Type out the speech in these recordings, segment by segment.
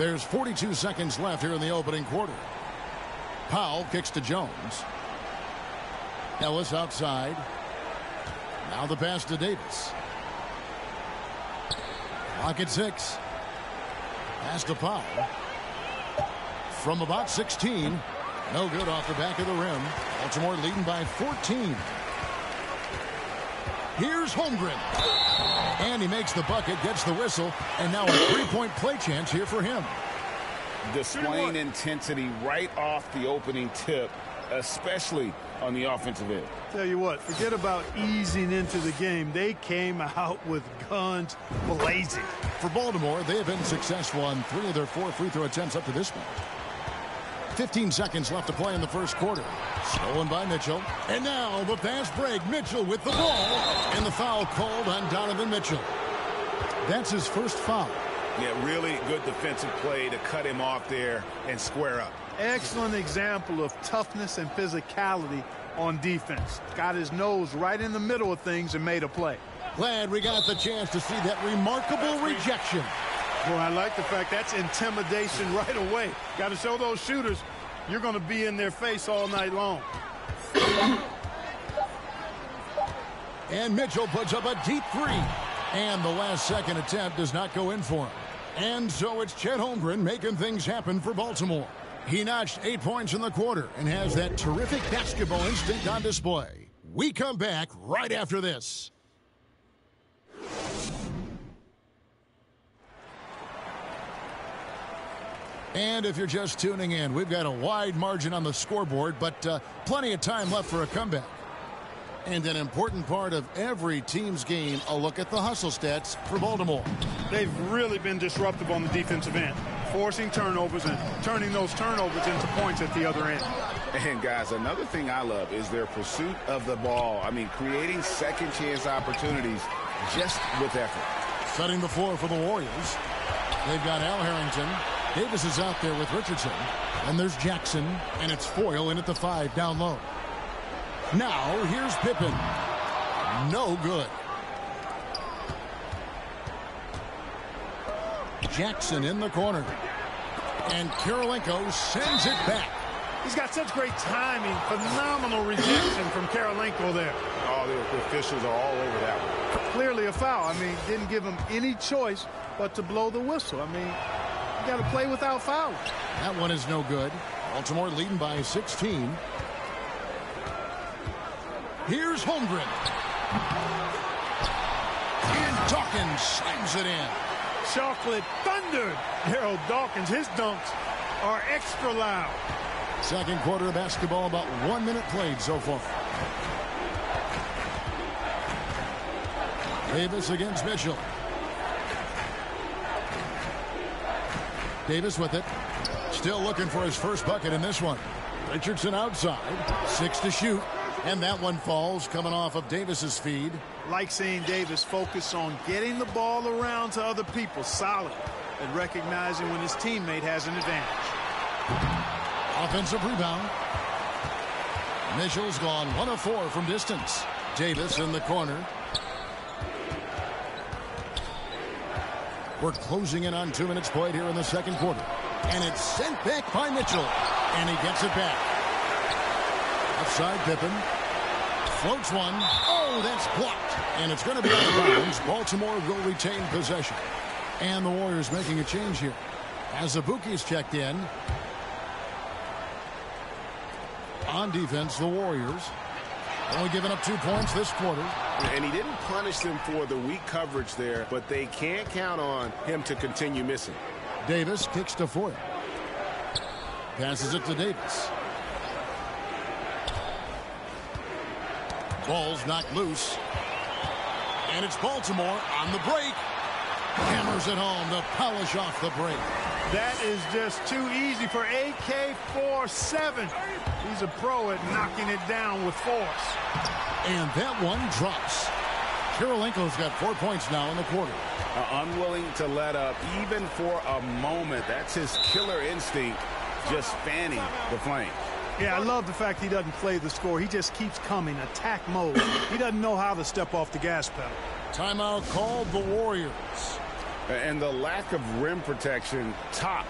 There's 42 seconds left here in the opening quarter. Powell kicks to Jones. Ellis outside. Now the pass to Davis. Clock at 6. Pass to Powell. From about 16. No good off the back of the rim. Baltimore leading by 14. Here's Holmgren. And he makes the bucket, gets the whistle, and now a three-point play chance here for him. Displaying intensity right off the opening tip, especially on the offensive end. Tell you what, forget about easing into the game. They came out with guns blazing. For Baltimore, they have been successful on 3 of their 4 free throw attempts up to this point. 15 seconds left to play in the first quarter. Stolen by Mitchell. And now the fast break. Mitchell with the ball. And the foul called on Donovan Mitchell. That's his first foul. Yeah, really good defensive play to cut him off there and square up. Excellent example of toughness and physicality on defense. Got his nose right in the middle of things and made a play. Glad we got the chance to see that remarkable rejection. Well, I like the fact that's intimidation right away. Got to show those shooters you're going to be in their face all night long. And Mitchell puts up a deep 3. And the last second attempt does not go in for him. And so it's Chet Holmgren making things happen for Baltimore. He notched 8 points in the quarter and has that terrific basketball instinct on display. We come back right after this. And if you're just tuning in, we've got a wide margin on the scoreboard, but plenty of time left for a comeback. And an important part of every team's game, a look at the hustle stats for Baltimore. They've really been disruptive on the defensive end, forcing turnovers and turning those turnovers into points at the other end. And, guys, another thing I love is their pursuit of the ball. I mean, creating second-chance opportunities just with effort. Setting the floor for the Warriors. They've got Al Harrington. Davis is out there with Richardson. And there's Jackson, and it's Foyle in at the 5 down low. Now, here's Pippen. No good. Jackson in the corner. And Karolinko sends it back. He's got such great timing. Phenomenal rejection from Karolinko there. Oh, the officials are all over that one. Clearly a foul. I mean, didn't give him any choice but to blow the whistle. I mean, you got to play without fouls. That one is no good. Baltimore leading by 16. Here's Holmgren. And Dawkins slams it in. Chocolate thundered. Harold Dawkins, his dunks are extra loud. Second quarter of basketball, about 1 minute played so far. Davis against Mitchell. Davis with it. Still looking for his first bucket in this one. Richardson outside. 6 to shoot. And that one falls, coming off of Davis's feed. Like seeing Davis focus on getting the ball around to other people, solid, and recognizing when his teammate has an advantage. Offensive rebound. Mitchell's gone 1 of 4 from distance. Davis in the corner. We're closing in on 2 minutes played here in the second quarter. And it's sent back by Mitchell. And he gets it back. Outside Pippen. Floats one. Oh, that's blocked. And it's going to be out of bounds. Baltimore will retain possession. And the Warriors making a change here. As Abuki's checked in. On defense, the Warriors. Only giving up 2 points this quarter. And he didn't punish them for the weak coverage there, but they can't count on him to continue missing. Davis kicks to Foyle. Passes it to Davis. Ball's knocked loose. And it's Baltimore on the break. Hammers it home to polish off the break. That is just too easy for AK-47. He's a pro at knocking it down with force. And that one drops. Karolinko's got 4 points now in the quarter. Unwilling to let up even for a moment. That's his killer instinct, just fanning the flame. Yeah, I love the fact he doesn't play the score. He just keeps coming, attack mode. He doesn't know how to step off the gas pedal. Timeout called the Warriors. And the lack of rim protection, top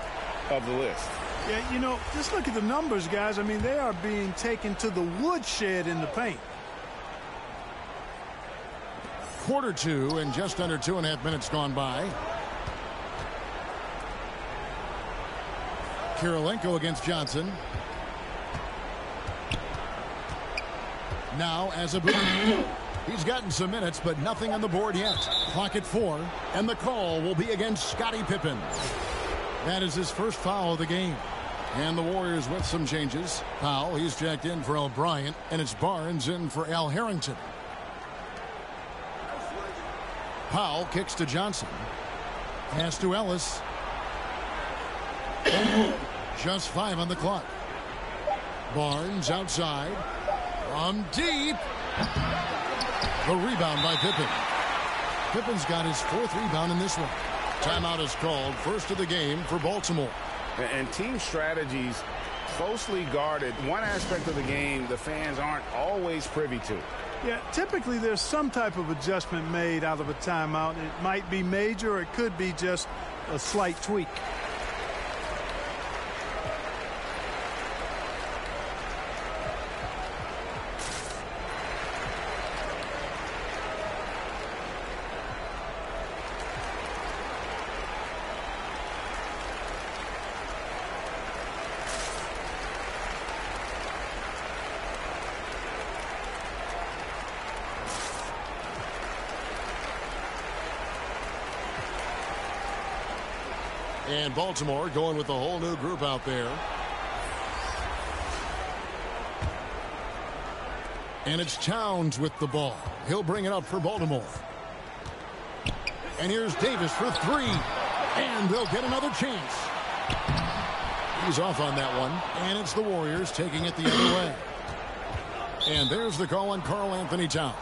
of the list. Yeah, you know, just look at the numbers, guys. I mean, they are being taken to the woodshed in the paint. Quarter two and just under 2.5 minutes gone by. Kirilenko against Johnson. Now as a boomer. He's gotten some minutes, but nothing on the board yet. Clock at 4, and the call will be against Scottie Pippen. That is his first foul of the game. And the Warriors with some changes. Powell, he's checked in for O'Brien, and it's Barnes in for Al Harrington. Powell kicks to Johnson. Pass to Ellis. Just 5 on the clock. Barnes outside. From deep. The rebound by Pippen. Pippen's got his 4th rebound in this one. Timeout is called, first of the game for Baltimore. And team strategies closely guarded. One aspect of the game the fans aren't always privy to. Yeah, typically there's some type of adjustment made out of a timeout. It might be major, or it could be just a slight tweak. And Baltimore going with a whole new group out there. And it's Towns with the ball. He'll bring it up for Baltimore. And here's Davis for 3. And they'll get another chance. He's off on that one. And it's the Warriors taking it the other way. And there's the call on Karl Anthony Towns.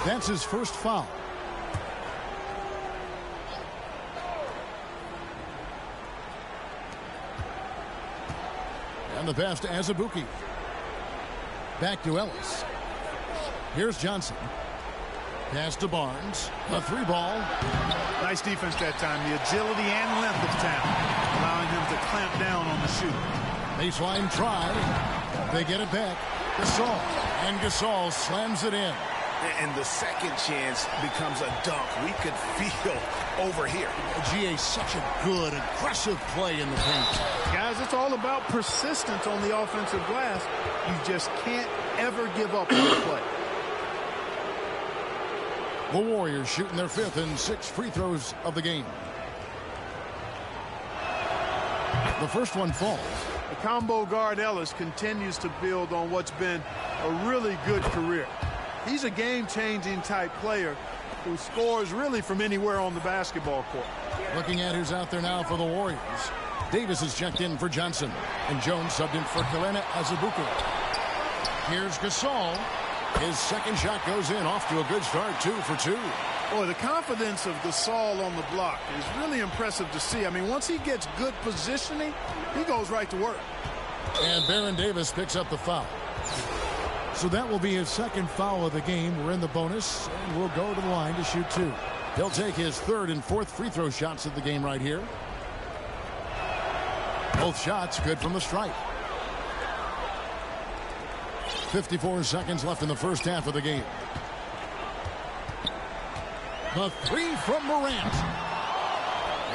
That's his first foul. And the pass to Azubuike. Back to Ellis. Here's Johnson. Pass to Barnes. A 3-ball. Nice defense that time. The agility and length of Town, allowing him to clamp down on the shoot. Baseline try. They get it back. Gasol. And Gasol slams it in. And the second chance becomes a dunk. We could feel over here. GA, such a good, aggressive play in the paint. Guys, it's all about persistence on the offensive glass. You just can't ever give up on the play. The Warriors shooting their 5th and 6th free throws of the game. The first one falls. The combo guard Ellis continues to build on what's been a really good career. He's a game-changing type player who scores really from anywhere on the basketball court. Looking at who's out there now for the Warriors. Davis is checked in for Johnson, and Jones subbed in for Kelenna Azubuike. Here's Gasol. His second shot goes in, off to a good start, 2 for 2. Boy, the confidence of Gasol on the block is really impressive to see. I mean, once he gets good positioning, he goes right to work. And Baron Davis picks up the foul. So that will be his second foul of the game. We're in the bonus, and we'll go to the line to shoot 2. He'll take his 3rd and 4th free throw shots of the game right here. Both shots good from the stripe. 54 seconds left in the first half of the game. The 3 from Morant.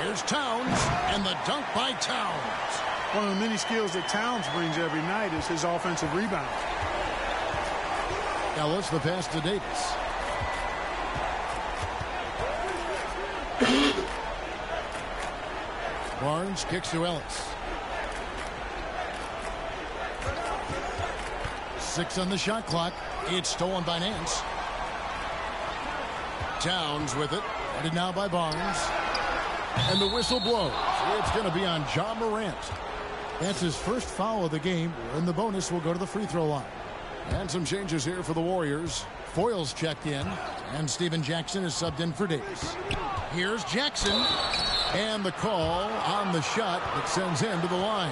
Here's Towns, and the dunk by Towns. One of the many skills that Towns brings every night is his offensive rebound. Ellis, the pass to Davis. Barnes kicks to Ellis. 6 on the shot clock. It's stolen by Nance. Towns with it. Headed now by Barnes. And the whistle blows. It's going to be on Ja Morant. That's his first foul of the game. In the bonus, we'll go to the free throw line. And some changes here for the Warriors. Foyle's checked in, and Steven Jackson is subbed in for Davis. Here's Jackson, and the call on the shot that sends him to the line.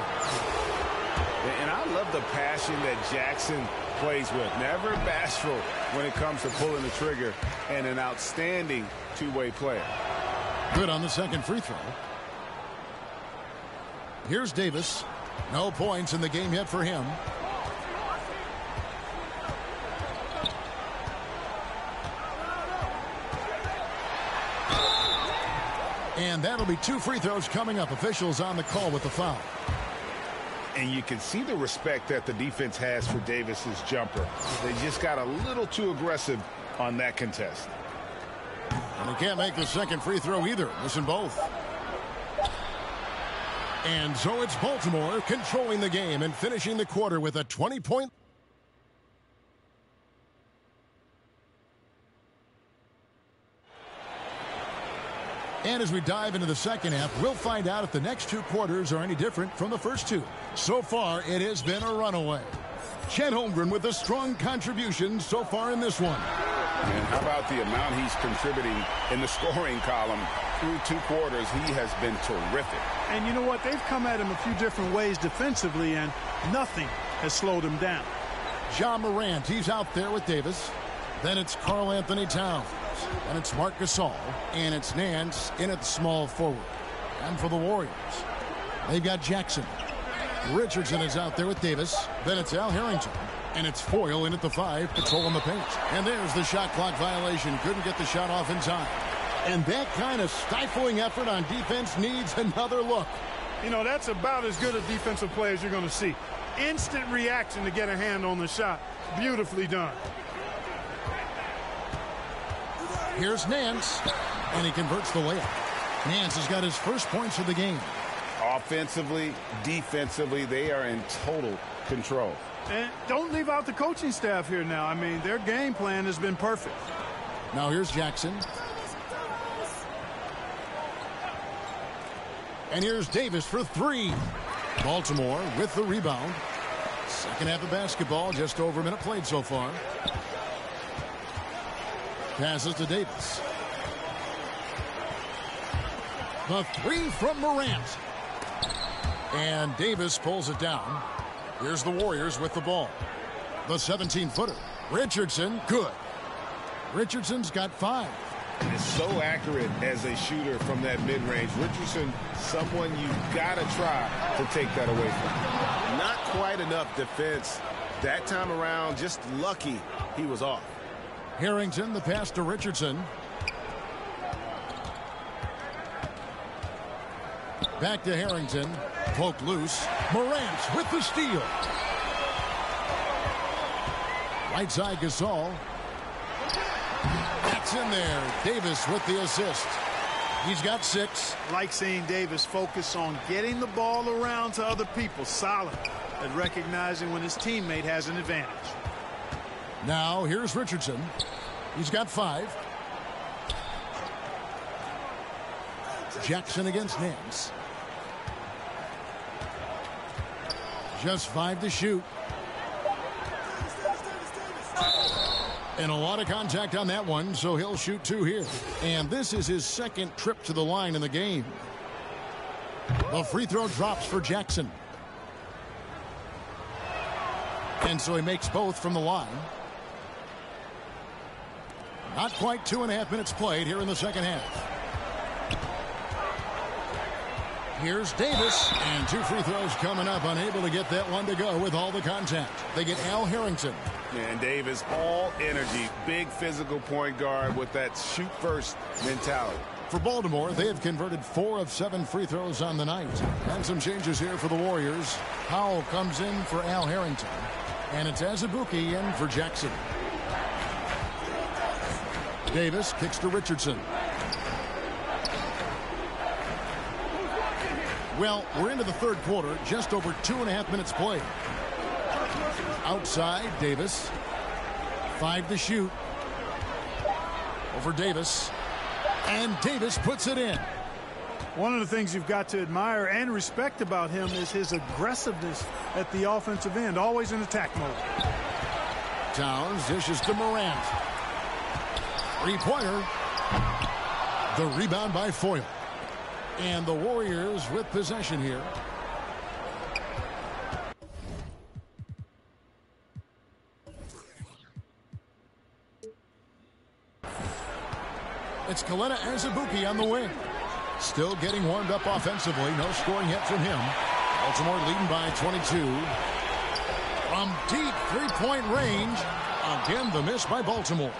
And I love the passion that Jackson plays with. Never bashful when it comes to pulling the trigger, and an outstanding two-way player. Good on the second free throw. Here's Davis. No points in the game yet for him. And that'll be 2 free throws coming up. Officials on the call with the foul. And you can see the respect that the defense has for Davis's jumper. They just got a little too aggressive on that contest. And he can't make the second free throw either. Missing both. And so it's Baltimore controlling the game and finishing the quarter with a 20-point. And as we dive into the second half, we'll find out if the next 2 quarters are any different from the first 2. So far, it has been a runaway. Chet Holmgren with a strong contribution so far in this one. And how about the amount he's contributing in the scoring column through 2 quarters? He has been terrific. And you know what? They've come at him a few different ways defensively, and nothing has slowed him down. Ja Morant, he's out there with Davis. Then it's Karl Anthony Towns. And it's Marc Gasol. And it's Nance in at the small forward. And for the Warriors, they've got Jackson. Richardson is out there with Davis. Then it's Al Harrington. And it's Foyle in at the 5, patrolling the paint. And there's the shot clock violation. Couldn't get the shot off in time. And that kind of stifling effort on defense needs another look. You know, that's about as good a defensive play as you're going to see. Instant reaction to get a hand on the shot. Beautifully done. Here's Nance, and he converts the layup. Nance has got his first points of the game. Offensively, defensively, they are in total control. And don't leave out the coaching staff here now. I mean, their game plan has been perfect. Now here's Jackson. And here's Davis for 3. Baltimore with the rebound. Second half of basketball, just over a minute played so far. Passes to Davis. The 3 from Morant. And Davis pulls it down. Here's the Warriors with the ball. The 17-footer. Richardson, good. Richardson's got 5. Is so accurate as a shooter from that mid-range. Richardson, someone you've got to try to take that away from. Not quite enough defense. That time around, just lucky he was off. Harrington, the pass to Richardson. Back to Harrington. Poke loose. Morant with the steal. Right side Gasol. That's in there. Davis with the assist. He's got 6. Like seeing Davis focus on getting the ball around to other people. Solid at recognizing when his teammate has an advantage. Now here's Richardson. He's got 5. Jackson against Nance. Just 5 to shoot. And a lot of contact on that one, so he'll shoot 2 here. And this is his second trip to the line in the game. The free throw drops for Jackson. And so he makes both from the line. Not quite 2.5 minutes played here in the second half. Here's Davis, and 2 free throws coming up, unable to get that one to go with all the contact. They get Al Harrington. And Davis, all energy, big physical point guard with that shoot-first mentality. For Baltimore, they have converted 4 of 7 free throws on the night. And some changes here for the Warriors. Powell comes in for Al Harrington. And it's Azubuike in for Jackson. Davis kicks to Richardson. Well, we're into the third quarter, just over 2.5 minutes played. Outside, Davis. 5 to shoot. Over Davis. And Davis puts it in. One of the things you've got to admire and respect about him is his aggressiveness at the offensive end, always in attack mode. Towns dishes to Morant. 3-pointer. The rebound by Foyle. And the Warriors with possession here. It's Kalena Azubuike on the wing. Still getting warmed up offensively. No scoring yet from him. Baltimore leading by 22. From deep three-point range. Again, the miss by Baltimore.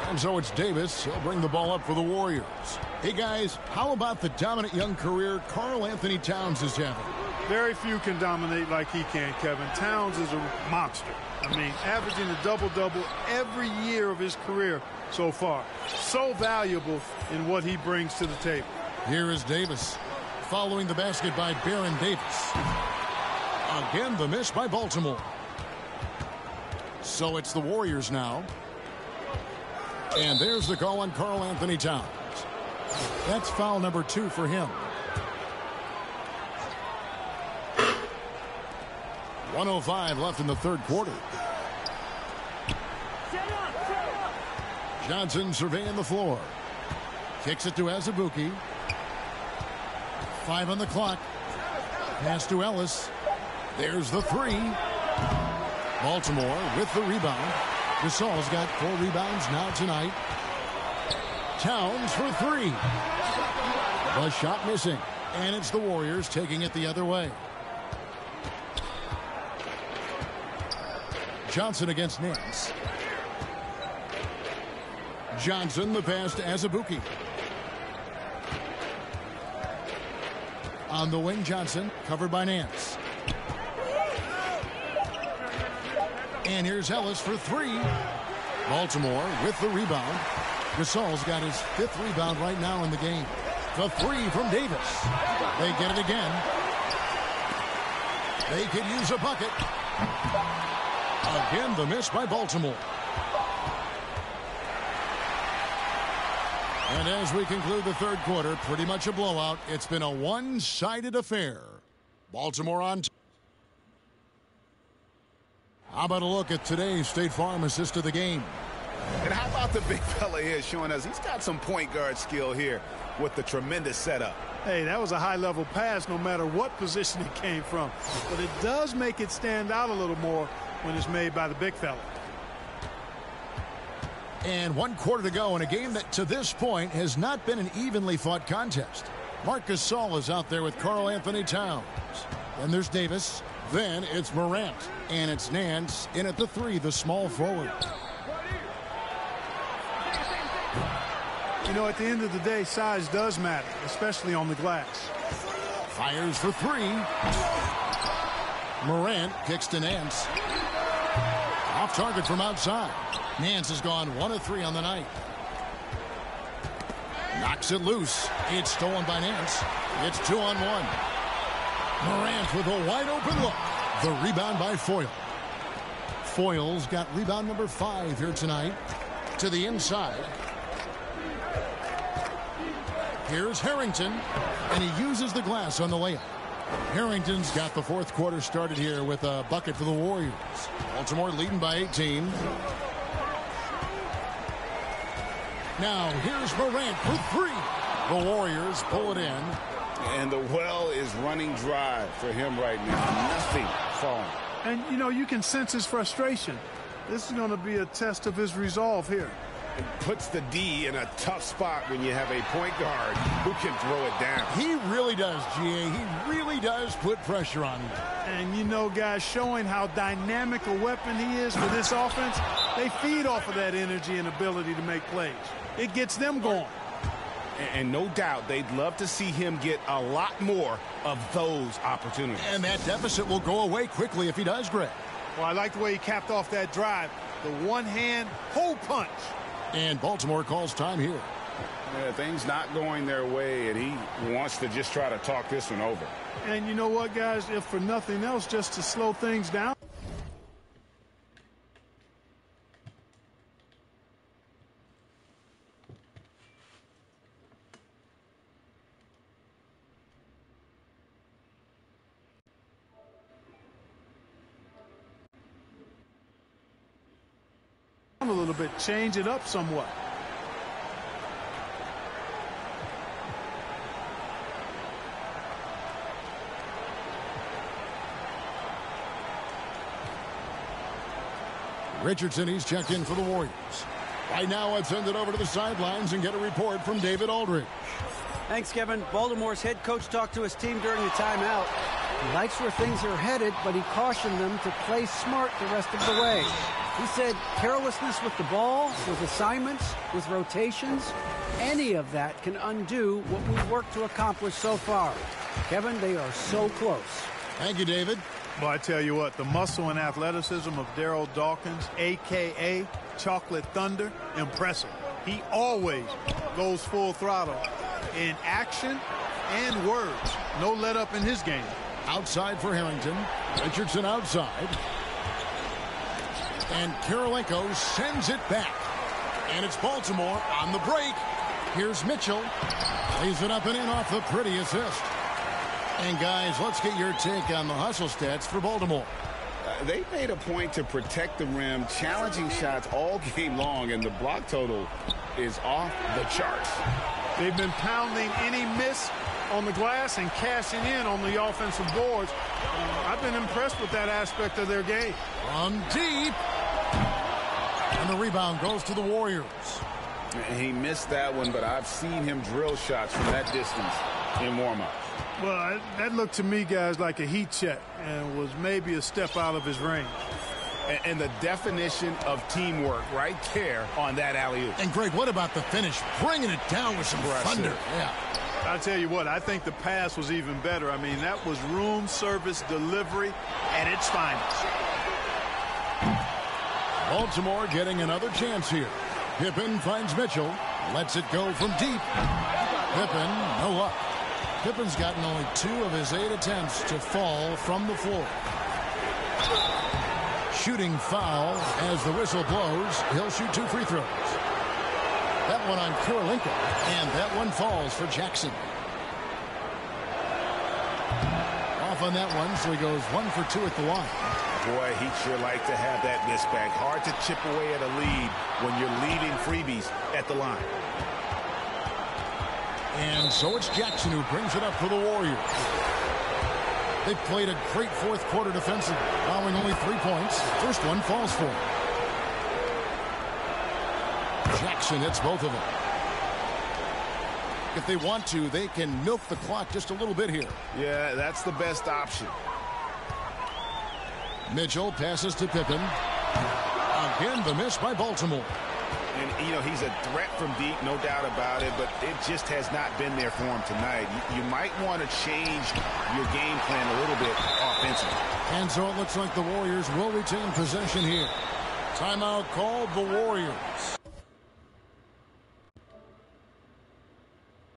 And so it's Davis. He'll bring the ball up for the Warriors. Hey, guys, how about the dominant young career Karl Anthony Towns is having? Very few can dominate like he can, Kevin. Towns is a monster. I mean, averaging a double-double every year of his career so far. So valuable in what he brings to the table. Here is Davis. Following the basket by Baron Davis. Again, the miss by Baltimore. So it's the Warriors now. And there's the call on Karl Anthony Towns. That's foul number 2 for him. 1:05 left in the third quarter. Johnson surveying the floor. Kicks it to Azubuike. 5 on the clock. Pass to Ellis. There's the 3. Baltimore with the rebound. Gasol's got 4 rebounds now tonight. Towns for 3. The shot missing. And it's the Warriors taking it the other way. Johnson against Nance. Johnson, the pass to Azubuike. On the wing, Johnson, covered by Nance. And here's Ellis for 3. Baltimore with the rebound. Gasol's got his 5th rebound right now in the game. The 3 from Davis. They get it again. They could use a bucket. Again, the miss by Baltimore. And as we conclude the third quarter, pretty much a blowout. It's been a one-sided affair. Baltimore on top. How about a look at today's State Farm assist of the game? And how about the big fella here showing us he's got some point guard skill here with the tremendous setup. Hey, that was a high-level pass no matter what position it came from. But it does make it stand out a little more when it's made by the big fella. And 1 quarter to go in a game that to this point has not been an evenly fought contest. Marc Gasol is out there with Karl Anthony Towns. Then there's Davis. Then it's Morant. And it's Nance in at the 3, the small forward. You know, at the end of the day, size does matter, especially on the glass. Fires for 3. Morant kicks to Nance. Off target from outside. Nance has gone 1 of 3 on the night. Knocks it loose. It's stolen by Nance. It's 2-on-1. Morant with a wide open look. The rebound by Foyle. Foyle's got rebound number 5 here tonight. To the inside. Here's Harrington. And he uses the glass on the layup. Harrington's got the fourth quarter started here with a bucket for the Warriors. Baltimore leading by 18. Now here's Morant for 3. The Warriors pull it in. And the well is running dry for him right now. Nothing falling. And, you know, you can sense his frustration. This is going to be a test of his resolve here. It puts the D in a tough spot when you have a point guard who can throw it down. He really does, GA. He really does put pressure on you. And, you know, guys, showing how dynamic a weapon he is for this offense, they feed off of that energy and ability to make plays. It gets them going. And no doubt they'd love to see him get a lot more of those opportunities. And that deficit will go away quickly if he does, Greg. Well, I like the way he capped off that drive. The one-hand hole punch. And Baltimore calls time here. Yeah, things not going their way, and he wants to just try to talk this one over. And you know what, guys? If for nothing else, just to slow things down. A little bit, change it up somewhat. Richardson, he's checked in for the Warriors. Right now, let's send it over to the sidelines and get a report from David Aldridge. Thanks, Kevin. Baltimore's head coach talked to his team during the timeout. He likes where things are headed, but he cautioned them to play smart the rest of the way. He said carelessness with the ball, with assignments, with rotations, any of that can undo what we've worked to accomplish so far. Kevin, they are so close. Thank you, David. Well, I tell you what, the muscle and athleticism of Daryl Dawkins, a.k.a. Chocolate Thunder, impressive. He always goes full throttle in action and words. No let up in his game. Outside for Harrington. Richardson outside. And Kirilenko sends it back. And it's Baltimore on the break. Here's Mitchell. Lays it up and in off the pretty assist. And guys, let's get your take on the hustle stats for Baltimore. They made a point to protect the rim, challenging shots all game long, and the block total is off the charts. They've been pounding any miss on the glass and cashing in on the offensive boards. I've been impressed with that aspect of their game. From deep. And the rebound goes to the Warriors. He missed that one, but I've seen him drill shots from that distance in warm-up. Well, that looked to me, guys, like a heat check and was maybe a step out of his range. And the definition of teamwork right there on that alley-oop. And Greg, what about the finish? Bringing it down with some thunder. Yeah. I'll tell you what, I think the pass was even better. I mean, that was room service delivery at its finest. Baltimore getting another chance here. Pippen finds Mitchell. Lets it go from deep. Pippen, no luck. Pippen's gotten only 2 of his 8 attempts to fall from the floor. Shooting foul as the whistle blows. He'll shoot 2 free throws. That one on Kirilenko, and that one falls for Jackson. Off on that one, so he goes 1 for 2 at the line. Boy, he'd sure like to have that miss back. Hard to chip away at a lead when you're leaving freebies at the line. And so it's Jackson who brings it up for the Warriors. They played a great fourth quarter defensively, allowing only 3 points. First one falls for him. Jackson hits both of them. If they want to, they can milk the clock just a little bit here. Yeah, that's the best option. Mitchell passes to Pippen. Again, the miss by Baltimore. And, you know, he's a threat from deep, no doubt about it, but it just has not been there for him tonight. You might want to change your game plan a little bit offensively. And so it looks like the Warriors will retain possession here. Timeout called the Warriors.